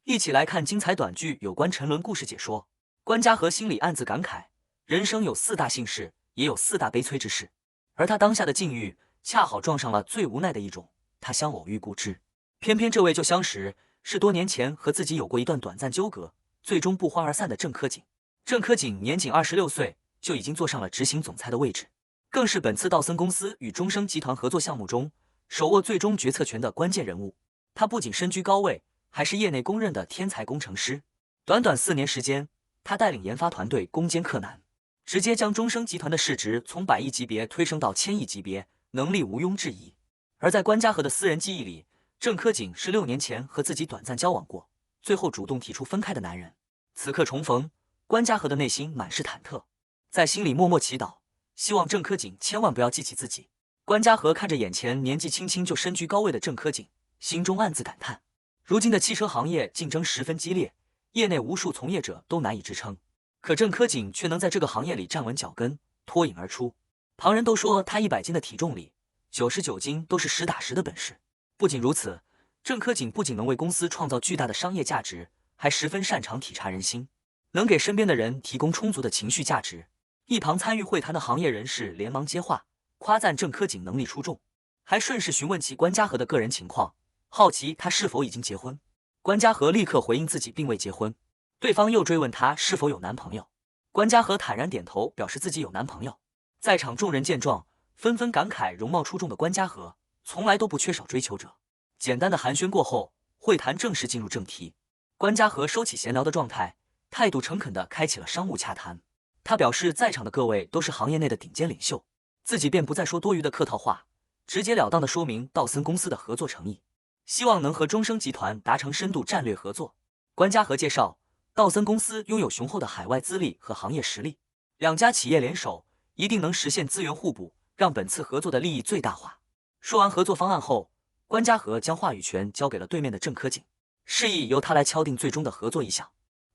一起来看精彩短剧有关沉沦故事解说。关嘉禾心里暗自感慨，人生有4大幸事，也有4大悲催之事，而他当下的境遇恰好撞上了最无奈的一种，他相偶遇故知。偏偏这位旧相识是多年前和自己有过一段短暂纠葛，最终不欢而散的郑科景。郑科景年仅26岁，就已经坐上了执行总裁的位置，更是本次道森公司与中升集团合作项目中手握最终决策权的关键人物。他不仅身居高位，还是业内公认的天才工程师。短短4年时间，他带领研发团队攻坚克难，直接将中升集团的市值从100亿级别推升到1000亿级别，能力毋庸置疑。而在关嘉禾的私人记忆里，郑科景是6年前和自己短暂交往过，最后主动提出分开的男人。此刻重逢，关嘉禾的内心满是忐忑，在心里默默祈祷，希望郑科景千万不要记起自己。关嘉禾看着眼前年纪轻轻就身居高位的郑科景，心中暗自感叹，如今的汽车行业竞争十分激烈，业内无数从业者都难以支撑，可郑科景却能在这个行业里站稳脚跟，脱颖而出。旁人都说他100斤的体重里，99斤都是实打实的本事。不仅如此，郑科景不仅能为公司创造巨大的商业价值，还十分擅长体察人心，能给身边的人提供充足的情绪价值。一旁参与会谈的行业人士连忙接话，夸赞郑科景能力出众，还顺势询问起关嘉禾的个人情况，好奇他是否已经结婚。关嘉禾立刻回应自己并未结婚，对方又追问他是否有男朋友，关嘉禾坦然点头，表示自己有男朋友。在场众人见状，纷纷感慨容貌出众的关嘉禾从来都不缺少追求者。简单的寒暄过后，会谈正式进入正题。关嘉禾收起闲聊的状态，态度诚恳地开启了商务洽谈。他表示在场的各位都是行业内的顶尖领袖，自己便不再说多余的客套话，直截了当地说明道森公司的合作诚意，希望能和中升集团达成深度战略合作。关嘉禾介绍，道森公司拥有雄厚的海外资历和行业实力，两家企业联手一定能实现资源互补，让本次合作的利益最大化。说完合作方案后，关嘉禾将话语权交给了对面的郑科景，示意由他来敲定最终的合作意向。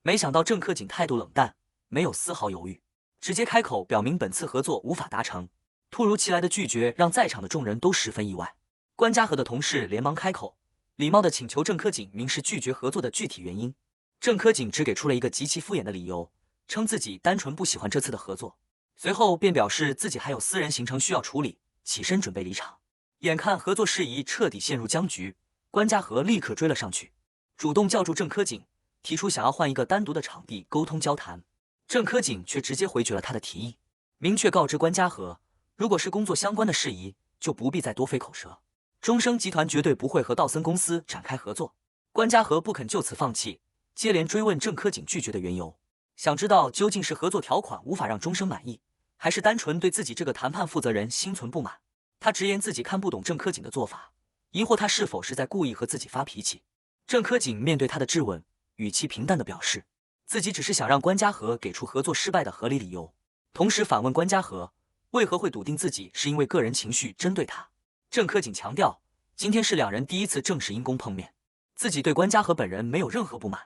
没想到郑科景态度冷淡，没有丝毫犹豫，直接开口表明本次合作无法达成。突如其来的拒绝让在场的众人都十分意外。关嘉禾的同事连忙开口，礼貌地请求郑科景明示拒绝合作的具体原因。郑科景只给出了一个极其敷衍的理由，称自己单纯不喜欢这次的合作，随后便表示自己还有私人行程需要处理，起身准备离场。眼看合作事宜彻底陷入僵局，关嘉禾立刻追了上去，主动叫住郑科景，提出想要换一个单独的场地沟通交谈。郑科景却直接回绝了他的提议，明确告知关嘉禾，如果是工作相关的事宜，就不必再多费口舌，中升集团绝对不会和道森公司展开合作。关嘉禾不肯就此放弃，接连追问郑科景拒绝的缘由，想知道究竟是合作条款无法让中升满意，还是单纯对自己这个谈判负责人心存不满。他直言自己看不懂郑科景的做法，疑惑他是否是在故意和自己发脾气。郑科景面对他的质问，语气平淡地表示，自己只是想让关嘉禾给出合作失败的合理理由，同时反问关嘉禾为何会笃定自己是因为个人情绪针对他。郑科景强调，今天是两人第一次正式因公碰面，自己对关嘉禾本人没有任何不满。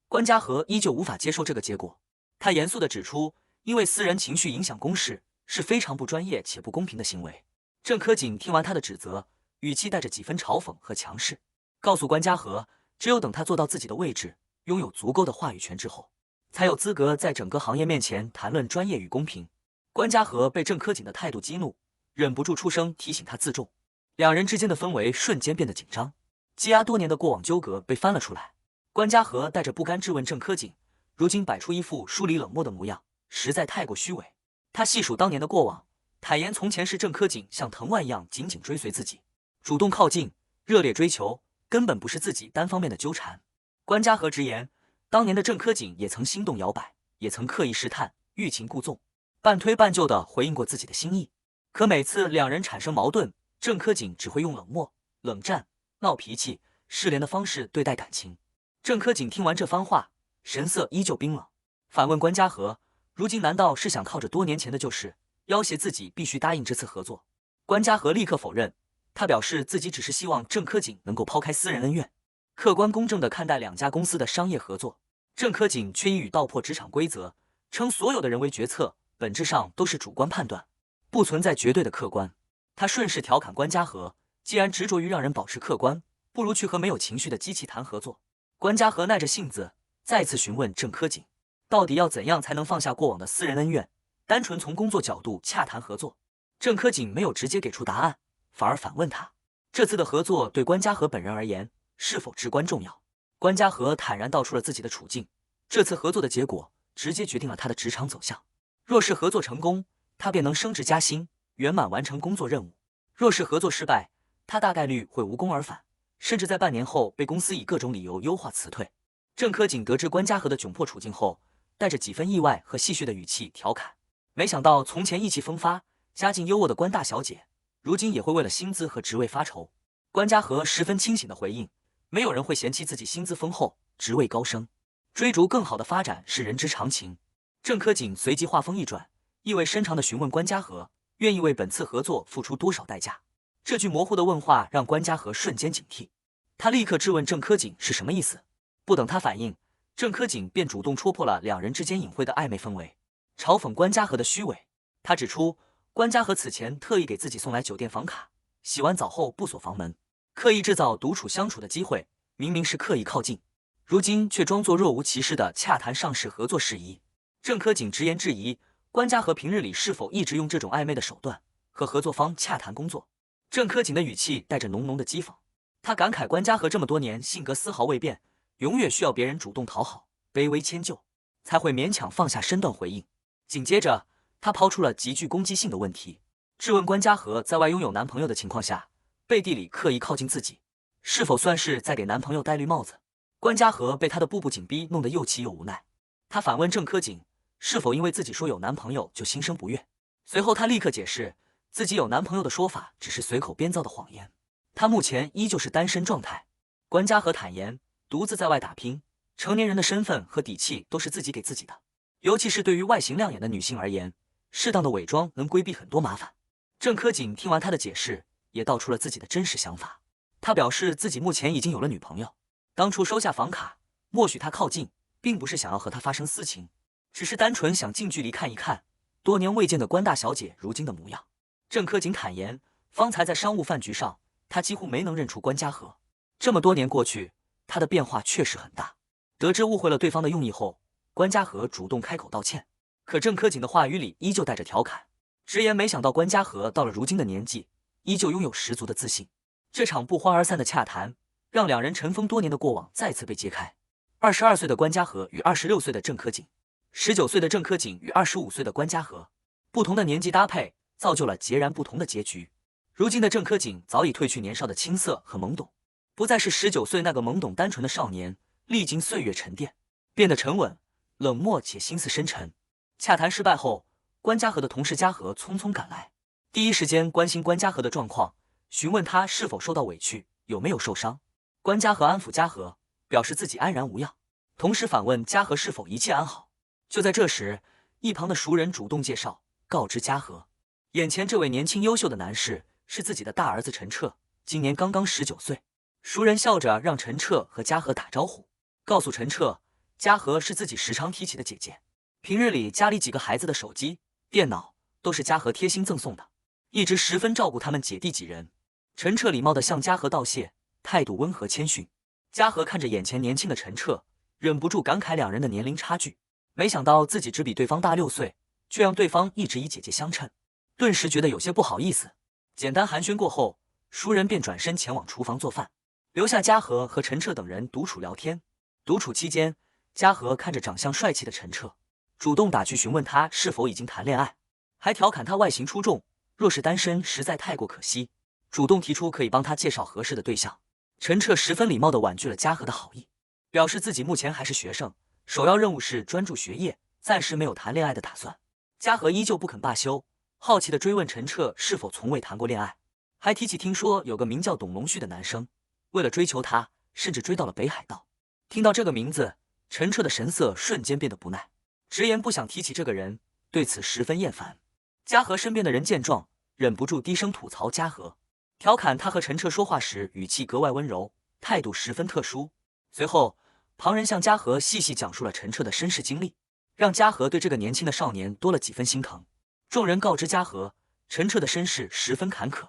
关嘉禾依旧无法接受这个结果，他严肃地指出，因为私人情绪影响公事是非常不专业且不公平的行为。郑科景听完他的指责，语气带着几分嘲讽和强势，告诉关嘉禾，只有等他坐到自己的位置，拥有足够的话语权之后，才有资格在整个行业面前谈论专业与公平。关嘉禾被郑科景的态度激怒，忍不住出声提醒他自重。两人之间的氛围瞬间变得紧张，积压多年的过往纠葛被翻了出来。关嘉禾带着不甘质问郑科景，如今摆出一副疏离冷漠的模样，实在太过虚伪。他细数当年的过往，坦言从前是郑科景像藤蔓一样紧紧追随自己，主动靠近，热烈追求，根本不是自己单方面的纠缠。关嘉禾直言，当年的郑科景也曾心动摇摆，也曾刻意试探，欲擒故纵，半推半就地回应过自己的心意。可每次两人产生矛盾，郑科景只会用冷漠、冷战、闹脾气、失联的方式对待感情。郑科景听完这番话，神色依旧冰冷，反问关嘉禾，如今难道是想靠着多年前的旧事要挟自己必须答应这次合作？关嘉禾立刻否认，他表示自己只是希望郑科景能够抛开私人恩怨，客观公正地看待两家公司的商业合作。郑科景却一语道破职场规则，称所有的人为决策本质上都是主观判断，不存在绝对的客观。他顺势调侃关嘉禾，既然执着于让人保持客观，不如去和没有情绪的机器谈合作。关嘉禾耐着性子再次询问郑科锦，到底要怎样才能放下过往的私人恩怨，单纯从工作角度洽谈合作。郑科锦没有直接给出答案，反而反问他，这次的合作对关嘉禾本人而言是否至关重要？关嘉禾坦然道出了自己的处境，这次合作的结果直接决定了他的职场走向。若是合作成功，他便能升职加薪，圆满完成工作任务；若是合作失败，他大概率会无功而返，甚至在半年后被公司以各种理由优化辞退。郑科锦得知关嘉禾的窘迫处境后，带着几分意外和戏谑的语气调侃：没想到从前意气风发、家境优渥的关大小姐，如今也会为了薪资和职位发愁。关嘉禾十分清醒地回应：没有人会嫌弃自己薪资丰厚、职位高升，追逐更好的发展是人之常情。郑科锦随即话锋一转，意味深长地询问关嘉禾愿意为本次合作付出多少代价。这句模糊的问话让关嘉禾瞬间警惕，他立刻质问郑科锦是什么意思。不等他反应，郑科锦便主动戳破了两人之间隐晦的暧昧氛围，嘲讽关嘉禾的虚伪。他指出，关嘉禾此前特意给自己送来酒店房卡，洗完澡后不锁房门，刻意制造独处相处的机会，明明是刻意靠近，如今却装作若无其事的洽谈上市合作事宜。郑科锦直言质疑关嘉禾平日里是否一直用这种暧昧的手段和合作方洽谈工作。郑科锦的语气带着浓浓的讥讽，他感慨关嘉禾这么多年性格丝毫未变，永远需要别人主动讨好，卑微迁就，才会勉强放下身段回应。紧接着，他抛出了极具攻击性的问题，质问关嘉禾在外拥有男朋友的情况下，背地里刻意靠近自己，是否算是在给男朋友戴绿帽子？关嘉禾被他的步步紧逼弄得又气又无奈，他反问郑科锦，是否因为自己说有男朋友就心生不悦？随后他立刻解释，自己有男朋友的说法只是随口编造的谎言，他目前依旧是单身状态。关嘉禾坦言，独自在外打拼，成年人的身份和底气都是自己给自己的，尤其是对于外形亮眼的女性而言，适当的伪装能规避很多麻烦。郑科锦听完他的解释，也道出了自己的真实想法。他表示自己目前已经有了女朋友，当初收下房卡，默许他靠近，并不是想要和他发生私情，只是单纯想近距离看一看多年未见的关大小姐如今的模样。郑科锦坦言，方才在商务饭局上，他几乎没能认出关嘉禾。这么多年过去，他的变化确实很大。得知误会了对方的用意后，关嘉禾主动开口道歉，可郑科锦的话语里依旧带着调侃，直言没想到关嘉禾到了如今的年纪，依旧拥有十足的自信。这场不欢而散的洽谈，让两人尘封多年的过往再次被揭开。22岁的关嘉禾与26岁的郑科锦，19岁的郑科锦与25岁的关嘉禾，不同的年纪搭配，造就了截然不同的结局。如今的郑科锦早已褪去年少的青涩和懵懂，不再是19岁那个懵懂单纯的少年，历经岁月沉淀，变得沉稳、冷漠且心思深沉。洽谈失败后，关嘉禾的同事嘉禾匆匆赶来，第一时间关心关嘉禾的状况，询问他是否受到委屈，有没有受伤。关嘉禾安抚嘉禾，表示自己安然无恙，同时反问嘉禾是否一切安好。就在这时，一旁的熟人主动介绍，告知嘉禾，眼前这位年轻优秀的男士是自己的大儿子陈彻，今年刚刚19岁。熟人笑着让陈彻和嘉禾打招呼，告诉陈彻，嘉禾是自己时常提起的姐姐，平日里家里几个孩子的手机、电脑都是嘉禾贴心赠送的，一直十分照顾他们姐弟几人。陈彻礼貌地向嘉禾道谢，态度温和谦逊。嘉禾看着眼前年轻的陈彻，忍不住感慨两人的年龄差距，没想到自己只比对方大6岁，却让对方一直以姐姐相称，顿时觉得有些不好意思。简单寒暄过后，熟人便转身前往厨房做饭，留下嘉禾和陈彻等人独处聊天。独处期间，嘉禾看着长相帅气的陈彻，主动打趣询问他是否已经谈恋爱，还调侃他外形出众，若是单身实在太过可惜，主动提出可以帮他介绍合适的对象。陈彻十分礼貌地婉拒了嘉禾的好意，表示自己目前还是学生，首要任务是专注学业，暂时没有谈恋爱的打算。嘉禾依旧不肯罢休，好奇地追问陈彻是否从未谈过恋爱，还提起听说有个名叫董龙旭的男生，为了追求他，甚至追到了北海道。听到这个名字，陈彻的神色瞬间变得不耐，直言不想提起这个人，对此十分厌烦。嘉禾身边的人见状，忍不住低声吐槽嘉禾，调侃他和陈彻说话时语气格外温柔，态度十分特殊。随后，旁人向嘉禾细细讲述了陈彻的身世经历，让嘉禾对这个年轻的少年多了几分心疼。众人告知嘉禾，陈彻的身世十分坎坷，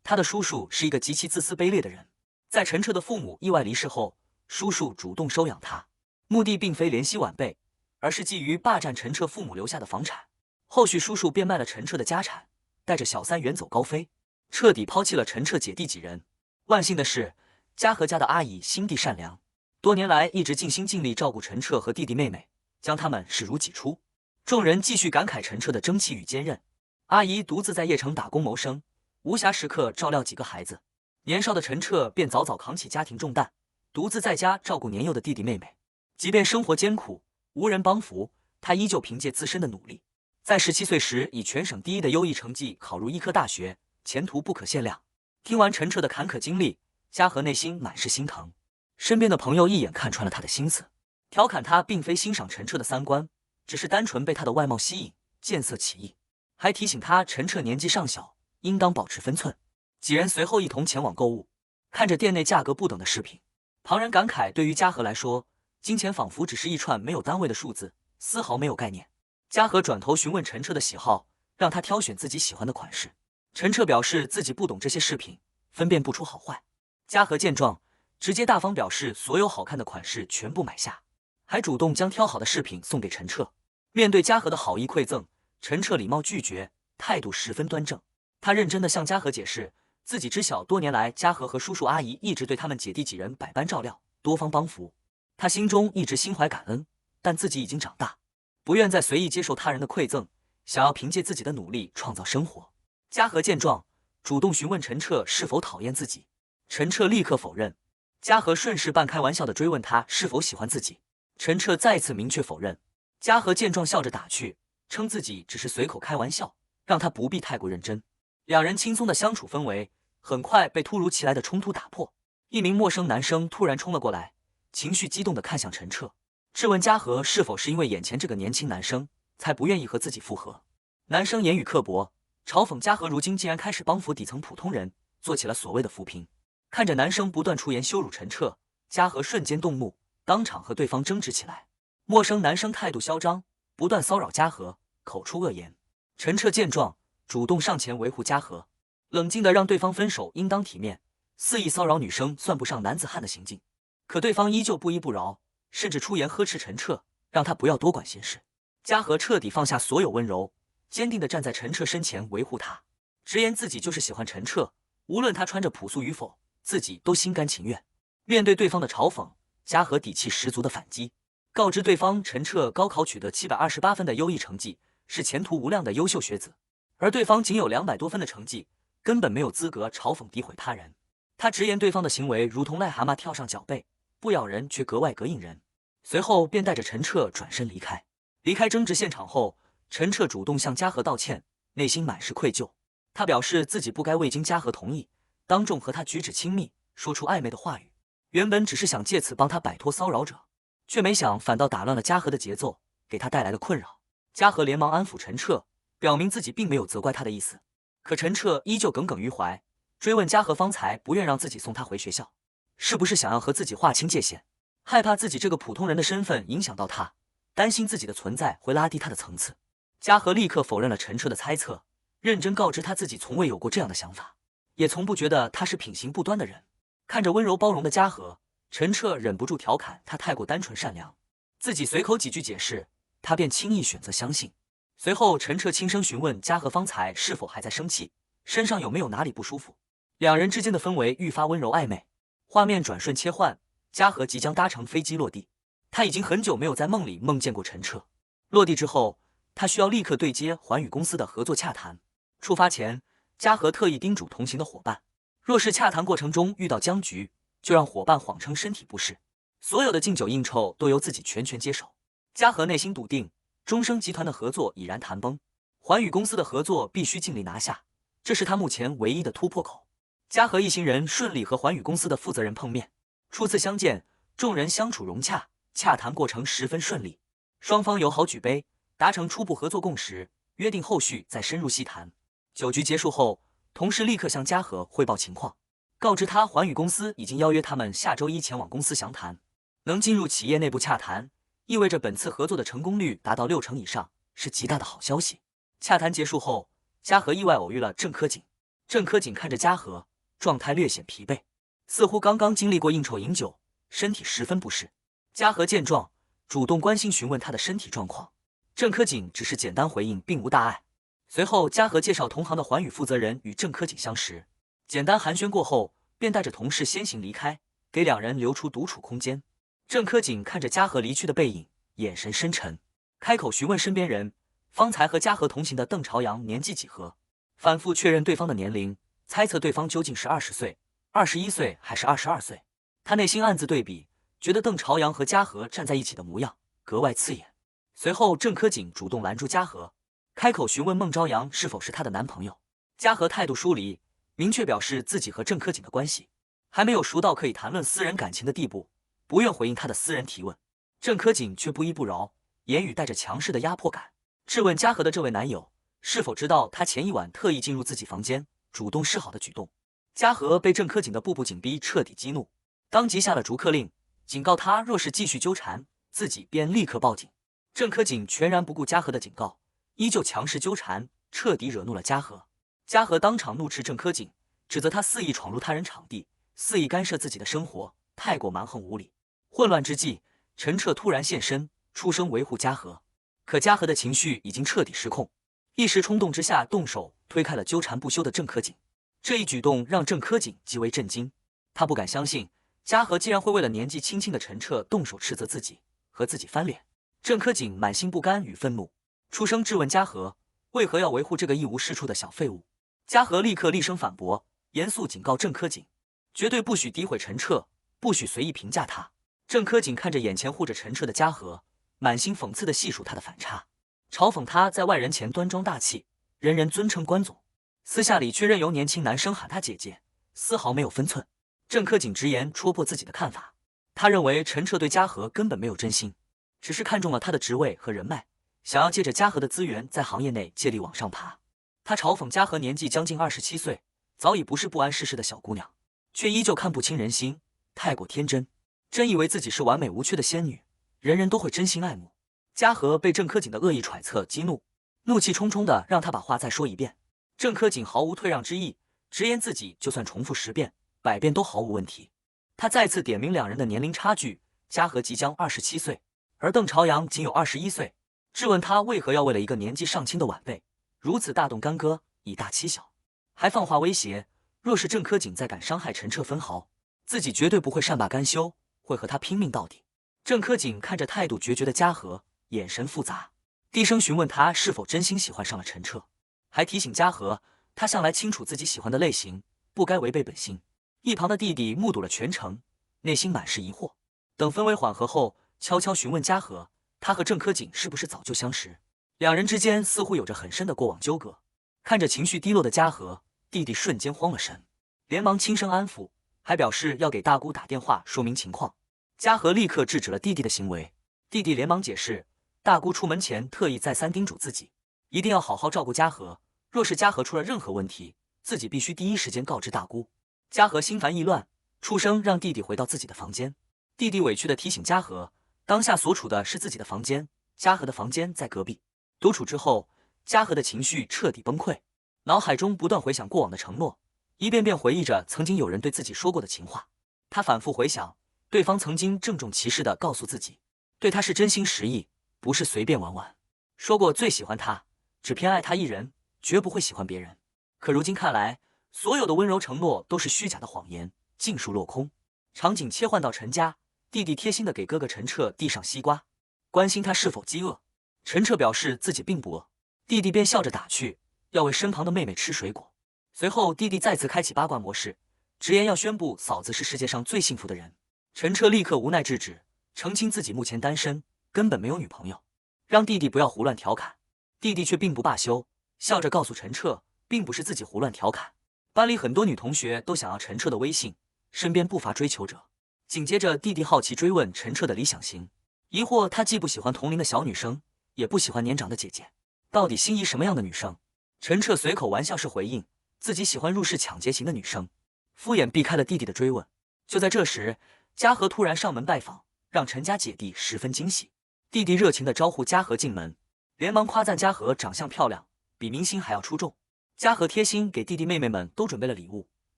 他的叔叔是一个极其自私卑劣的人，在陈彻的父母意外离世后，叔叔主动收养他，目的并非怜惜晚辈，而是觊觎霸占陈彻父母留下的房产。后续叔叔变卖了陈彻的家产，带着小三远走高飞，彻底抛弃了陈彻姐弟几人。万幸的是，嘉禾家的阿姨心地善良，多年来一直尽心尽力照顾陈彻和弟弟妹妹，将他们视如己出。众人继续感慨陈彻的争气与坚韧。阿姨独自在邺城打工谋生，无暇时刻照料几个孩子。年少的陈彻便早早扛起家庭重担，独自在家照顾年幼的弟弟妹妹。即便生活艰苦，无人帮扶，他依旧凭借自身的努力，在17岁时以全省第1的优异成绩考入医科大学，前途不可限量。听完陈彻的坎坷经历，嘉禾内心满是心疼。身边的朋友一眼看穿了他的心思，调侃他并非欣赏陈彻的三观，只是单纯被他的外貌吸引，见色起意，还提醒他陈彻年纪尚小，应当保持分寸。几人随后一同前往购物，看着店内价格不等的饰品，旁人感慨，对于嘉禾来说，金钱仿佛只是一串没有单位的数字，丝毫没有概念。嘉禾转头询问陈彻的喜好，让他挑选自己喜欢的款式。陈彻表示自己不懂这些饰品，分辨不出好坏。嘉禾见状，直接大方表示所有好看的款式全部买下，还主动将挑好的饰品送给陈彻。面对嘉禾的好意馈赠，陈彻礼貌拒绝，态度十分端正。他认真地向嘉禾解释，自己知晓多年来嘉禾和叔叔阿姨一直对他们姐弟几人百般照料，多方帮扶，他心中一直心怀感恩，但自己已经长大，不愿再随意接受他人的馈赠，想要凭借自己的努力创造生活。嘉禾见状，主动询问陈彻是否讨厌自己，陈彻立刻否认。嘉禾顺势半开玩笑地追问他是否喜欢自己，陈彻再次明确否认。嘉禾见状笑着打趣，称自己只是随口开玩笑，让他不必太过认真。两人轻松的相处氛围很快被突如其来的冲突打破。一名陌生男生突然冲了过来，情绪激动地看向陈彻，质问嘉禾是否是因为眼前这个年轻男生才不愿意和自己复合。男生言语刻薄，嘲讽嘉禾如今竟然开始帮扶底层普通人，做起了所谓的扶贫。看着男生不断出言羞辱陈彻，嘉禾瞬间动怒，当场和对方争执起来。陌生男生态度嚣张，不断骚扰嘉禾，口出恶言。陈彻见状，主动上前维护嘉禾，冷静地让对方分手应当体面，肆意骚扰女生算不上男子汉的行径。可对方依旧不依不饶，甚至出言呵斥陈彻，让他不要多管闲事。嘉禾彻底放下所有温柔，坚定地站在陈彻身前维护他，直言自己就是喜欢陈彻，无论他穿着朴素与否，自己都心甘情愿。面对对方的嘲讽，嘉禾底气十足的反击，告知对方陈彻高考取得728分的优异成绩，是前途无量的优秀学子，而对方仅有200多分的成绩，根本没有资格嘲讽诋毁他人。他直言对方的行为如同癞蛤蟆跳上脚背，不咬人却格外膈应人。随后便带着陈彻转身离开。离开争执现场后，陈彻主动向嘉禾道歉，内心满是愧疚。他表示自己不该未经嘉禾同意，当众和他举止亲密，说出暧昧的话语。原本只是想借此帮他摆脱骚扰者，却没想反倒打乱了嘉禾的节奏，给他带来了困扰。嘉禾连忙安抚陈彻，表明自己并没有责怪他的意思。可陈彻依旧耿耿于怀，追问嘉禾方才不愿让自己送他回学校，是不是想要和自己划清界限，害怕自己这个普通人的身份影响到他，担心自己的存在会拉低他的层次。嘉禾立刻否认了陈彻的猜测，认真告知他自己从未有过这样的想法，也从不觉得他是品行不端的人。看着温柔包容的嘉禾，陈彻忍不住调侃他太过单纯善良，自己随口几句解释，他便轻易选择相信。随后陈彻轻声询问嘉禾方才是否还在生气，身上有没有哪里不舒服。两人之间的氛围愈发温柔暧昧。画面转瞬切换，嘉禾即将搭乘飞机落地，他已经很久没有在梦里梦见过陈彻。落地之后，他需要立刻对接环宇公司的合作洽谈。出发前，嘉禾特意叮嘱同行的伙伴，若是洽谈过程中遇到僵局，就让伙伴谎称身体不适，所有的敬酒应酬都由自己全权接手。嘉禾内心笃定，中升集团的合作已然谈崩，环宇公司的合作必须尽力拿下，这是他目前唯一的突破口。嘉禾一行人顺利和环宇公司的负责人碰面，初次相见，众人相处融洽，洽谈过程十分顺利，双方友好举杯，达成初步合作共识，约定后续再深入细谈。酒局结束后，同事立刻向嘉禾汇报情况，告知他环宇公司已经邀约他们下周一前往公司详谈。能进入企业内部洽谈，意味着本次合作的成功率达到60%以上，是极大的好消息。洽谈结束后，嘉禾意外偶遇了郑科锦。郑科锦看着嘉禾，状态略显疲惫，似乎刚刚经历过应酬饮酒，身体十分不适。嘉禾见状，主动关心询问他的身体状况。郑科锦只是简单回应，并无大碍。随后，嘉禾介绍同行的环宇负责人与郑科锦相识，简单寒暄过后，便带着同事先行离开，给两人留出独处空间。郑科锦看着嘉禾离去的背影，眼神深沉，开口询问身边人，方才和嘉禾同行的邓朝阳年纪几何，反复确认对方的年龄，猜测对方究竟是20岁、21岁还是22岁。他内心暗自对比，觉得邓朝阳和嘉禾站在一起的模样格外刺眼。随后，郑科锦主动拦住嘉禾，开口询问孟朝阳是否是她的男朋友。嘉禾态度疏离，明确表示自己和郑科锦的关系还没有熟到可以谈论私人感情的地步，不愿回应他的私人提问。郑科锦却不依不饶，言语带着强势的压迫感，质问嘉禾的这位男友是否知道他前一晚特意进入自己房间主动示好的举动。嘉禾被郑科锦的步步紧逼彻底激怒，当即下了逐客令，警告他若是继续纠缠自己便立刻报警。郑科锦全然不顾嘉禾的警告，依旧强势纠缠，彻底惹怒了嘉禾。嘉禾当场怒斥郑科锦，指责他肆意闯入他人场地，肆意干涉自己的生活，太过蛮横无理。混乱之际，陈彻突然现身，出声维护嘉禾。可嘉禾的情绪已经彻底失控，一时冲动之下动手推开了纠缠不休的郑科锦。这一举动让郑科锦极为震惊，他不敢相信嘉禾竟然会为了年纪轻轻的陈彻动手斥责自己，和自己翻脸。郑科锦满心不甘与愤怒，出声质问嘉禾为何要维护这个一无是处的小废物。嘉禾立刻厉声反驳，严肃警告郑科锦，绝对不许诋毁陈彻，不许随意评价他。郑科锦看着眼前护着陈彻的嘉禾，满心讽刺地细数他的反差，嘲讽他在外人前端庄大气，人人尊称关总，私下里却任由年轻男生喊他姐姐，丝毫没有分寸。郑科锦直言戳破自己的看法，他认为陈彻对嘉禾根本没有真心，只是看中了他的职位和人脉，想要借着嘉禾的资源在行业内借力往上爬。他嘲讽嘉禾年纪将近27岁，早已不是不谙世事的小姑娘，却依旧看不清人心，太过天真，真以为自己是完美无缺的仙女，人人都会真心爱慕。嘉禾被郑科锦的恶意揣测激怒，怒气冲冲的让他把话再说一遍。郑科锦毫无退让之意，直言自己就算重复10遍、100遍都毫无问题。他再次点明两人的年龄差距，嘉禾即将27岁，而邓朝阳仅有21岁，质问他为何要为了一个年纪尚轻的晚辈如此大动干戈，以大欺小，还放话威胁，若是郑科锦再敢伤害陈彻分毫，自己绝对不会善罢甘休，会和他拼命到底。郑科锦看着态度决绝的嘉禾，眼神复杂，低声询问他是否真心喜欢上了陈彻，还提醒嘉禾他向来清楚自己喜欢的类型，不该违背本心。一旁的弟弟目睹了全程，内心满是疑惑。等氛围缓和后，悄悄询问嘉禾，他和郑科锦是不是早就相识？两人之间似乎有着很深的过往纠葛。看着情绪低落的嘉禾，弟弟瞬间慌了神，连忙轻声安抚，还表示要给大姑打电话说明情况。嘉禾立刻制止了弟弟的行为，弟弟连忙解释，大姑出门前特意再三叮嘱自己，一定要好好照顾嘉禾，若是嘉禾出了任何问题，自己必须第一时间告知大姑。嘉禾心烦意乱，出声让弟弟回到自己的房间。弟弟委屈地提醒嘉禾，当下所处的是自己的房间，嘉禾的房间在隔壁。独处之后，嘉禾的情绪彻底崩溃，脑海中不断回想过往的承诺，一遍遍回忆着曾经有人对自己说过的情话。他反复回想，对方曾经郑重其事地告诉自己，对他是真心实意，不是随便玩玩，说过最喜欢他，只偏爱他一人，绝不会喜欢别人。可如今看来，所有的温柔承诺都是虚假的谎言，尽数落空。场景切换到陈家，弟弟贴心地给哥哥陈彻递上西瓜，关心他是否饥饿。陈彻表示自己并不饿，弟弟便笑着打趣，要喂身旁的妹妹吃水果。随后弟弟再次开启八卦模式，直言要宣布嫂子是世界上最幸福的人。陈彻立刻无奈制止，澄清自己目前单身，根本没有女朋友，让弟弟不要胡乱调侃。弟弟却并不罢休，笑着告诉陈彻，并不是自己胡乱调侃，班里很多女同学都想要陈彻的微信，身边不乏追求者。紧接着弟弟好奇追问陈彻的理想型，疑惑他既不喜欢同龄的小女生，也不喜欢年长的姐姐，到底心仪什么样的女生？陈彻随口玩笑式回应，自己喜欢入室抢劫型的女生，敷衍避开了弟弟的追问。就在这时，嘉禾突然上门拜访，让陈家姐弟十分惊喜。弟弟热情地招呼嘉禾进门，连忙夸赞嘉禾长相漂亮，比明星还要出众。嘉禾贴心给弟弟妹妹们都准备了礼物，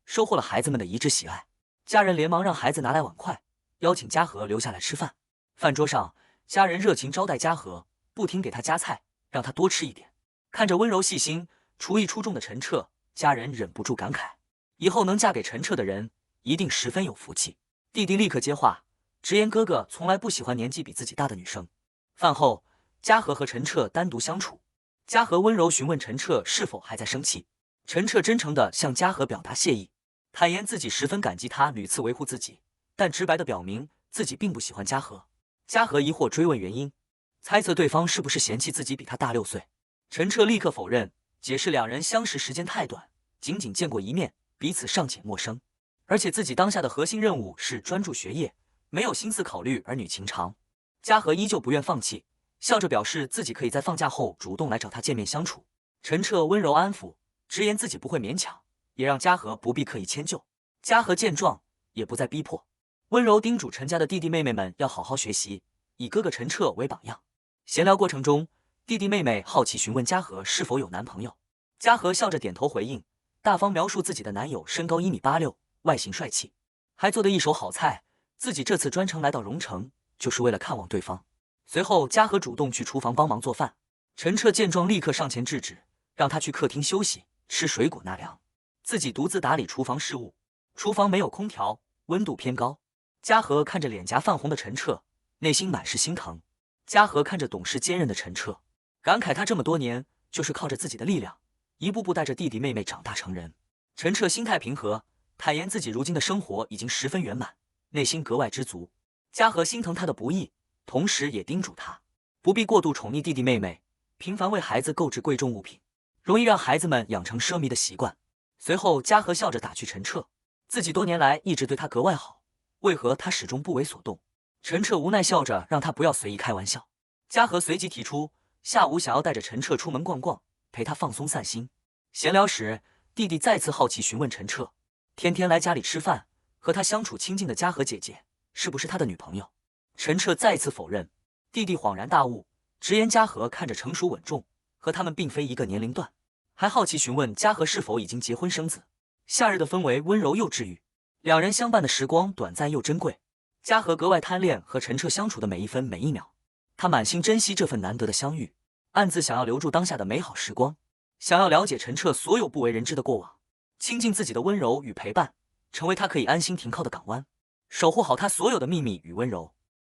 收获了孩子们的一致喜爱。家人连忙让孩子拿来碗筷，邀请嘉禾留下来吃饭。饭桌上，家人热情招待嘉禾，不停给他夹菜，让他多吃一点。看着温柔细心、厨艺出众的陈澈，家人忍不住感慨：以后能嫁给陈澈的人，一定十分有福气。弟弟立刻接话，直言哥哥从来不喜欢年纪比自己大的女生。饭后，嘉禾和陈澈单独相处，嘉禾温柔询问陈澈是否还在生气。陈澈真诚地向嘉禾表达谢意，坦言自己十分感激他屡次维护自己，但直白地表明自己并不喜欢嘉禾。嘉禾疑惑追问原因，猜测对方是不是嫌弃自己比他大6岁。陈澈立刻否认，解释两人相识时间太短，仅仅见过一面，彼此尚且陌生，而且自己当下的核心任务是专注学业，没有心思考虑儿女情长。嘉禾依旧不愿放弃，笑着表示自己可以在放假后主动来找他见面相处。陈澈温柔安抚，直言自己不会勉强，也让嘉禾不必刻意迁就。嘉禾见状，也不再逼迫，温柔叮嘱陈家的弟弟妹妹们要好好学习，以哥哥陈澈为榜样。闲聊过程中，弟弟妹妹好奇询问嘉禾是否有男朋友，嘉禾笑着点头回应，大方描述自己的男友身高1.86米，外形帅气，还做得一手好菜，自己这次专程来到荣城，就是为了看望对方。随后，嘉禾主动去厨房帮忙做饭，陈澈见状立刻上前制止，让他去客厅休息，吃水果纳凉，自己独自打理厨房事务。厨房没有空调，温度偏高。嘉禾看着脸颊泛红的陈澈，内心满是心疼。嘉禾看着懂事坚韧的陈澈，感慨他这么多年就是靠着自己的力量，一步步带着弟弟妹妹长大成人。陈澈心态平和，坦言自己如今的生活已经十分圆满，内心格外知足。嘉禾心疼他的不易，同时也叮嘱他不必过度宠溺弟弟妹妹，频繁为孩子购置贵重物品，容易让孩子们养成奢靡的习惯。随后，嘉禾笑着打趣陈澈，自己多年来一直对他格外好，为何他始终不为所动？陈澈无奈笑着让他不要随意开玩笑。嘉禾随即提出下午想要带着陈澈出门逛逛，陪他放松散心。闲聊时，弟弟再次好奇询问陈澈，天天来家里吃饭，和他相处亲近的嘉禾姐姐是不是他的女朋友？陈澈再次否认。弟弟恍然大悟，直言嘉禾看着成熟稳重，和他们并非一个年龄段，还好奇询问嘉禾是否已经结婚生子。夏日的氛围温柔又治愈，两人相伴的时光短暂又珍贵。嘉禾格外贪恋和陈澈相处的每一分每一秒，他满心珍惜这份难得的相遇，暗自想要留住当下的美好时光，想要了解陈澈所有不为人知的过往，倾尽自己的温柔与陪伴，成为他可以安心停靠的港湾，守护好他所有的秘密与温柔。